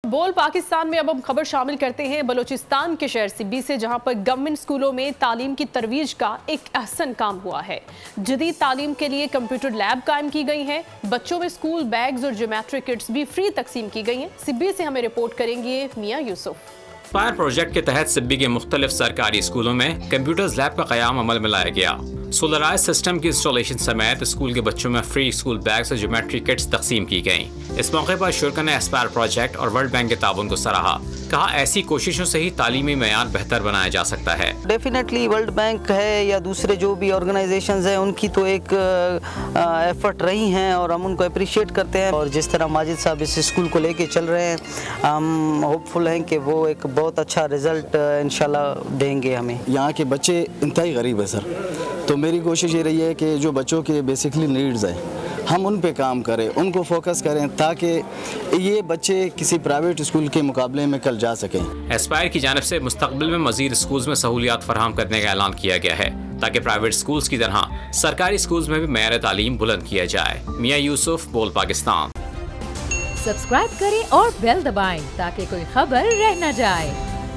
बोल पाकिस्तान में अब हम खबर शामिल करते हैं बलूचिस्तान के शहर सिब्बी से, जहां पर गवर्नमेंट स्कूलों में तालीम की तरवीज का एक अहसन काम हुआ है। जदीद तालीम के लिए कंप्यूटर लैब कायम की गई हैं। बच्चों में स्कूल बैग्स और ज्योमेट्री किट्स भी फ्री तकसीम की गई हैं। सिब्बी से हमें रिपोर्ट करेंगे मियां यूसुफ। एस्पायर प्रोजेक्ट के तहत सिब्बी के मुख्तलिफ सरकारी स्कूलों में कंप्यूटर्स लैब का क़याम अमल में लाया गया। सोलराइज सिस्टम की इंस्टॉलेशन समेत स्कूल के बच्चों में फ्री स्कूल बैग्स और ज्योमेट्री किट्स तकसीम की गयी। इस मौके पर शुरा ने एस्पायर प्रोजेक्ट और वर्ल्ड बैंक के ताउन को सराहा। कहा, ऐसी कोशिशों से ही तालीमी मेयार बेहतर बनाया जा सकता है। डेफिनेटली वर्ल्ड बैंक है या दूसरे जो भी ऑर्गेनाइजेशंस हैं, उनकी तो एक एफर्ट रही हैं और हम उनको अप्रिशिएट करते हैं। और जिस तरह माजिद साहब इस स्कूल को लेके चल रहे हैं, हम होपफुल हैं कि वो एक बहुत अच्छा रिजल्ट इंशाल्लाह देंगे हमें। यहाँ के बच्चे इंतहाई गरीब है सर, तो मेरी कोशिश ये रही है कि जो बच्चों के बेसिकली नीड्स है हम उन पे काम करें, उनको फोकस करें, ताकि ये बच्चे किसी प्राइवेट स्कूल के मुकाबले में कल जा सकें। एस्पायर की जानिब से मुस्तकबिल में मज़ीद स्कूल्स में सहूलियात फराहम करने का ऐलान किया गया है, ताकि प्राइवेट स्कूल्स की तरह सरकारी स्कूल्स में भी मेयार तालीम बुलंद किया जाए। मियां यूसुफ, बोल पाकिस्तान। सब्सक्राइब करें और बेल दबाएं ताकि कोई खबर रह न जाए।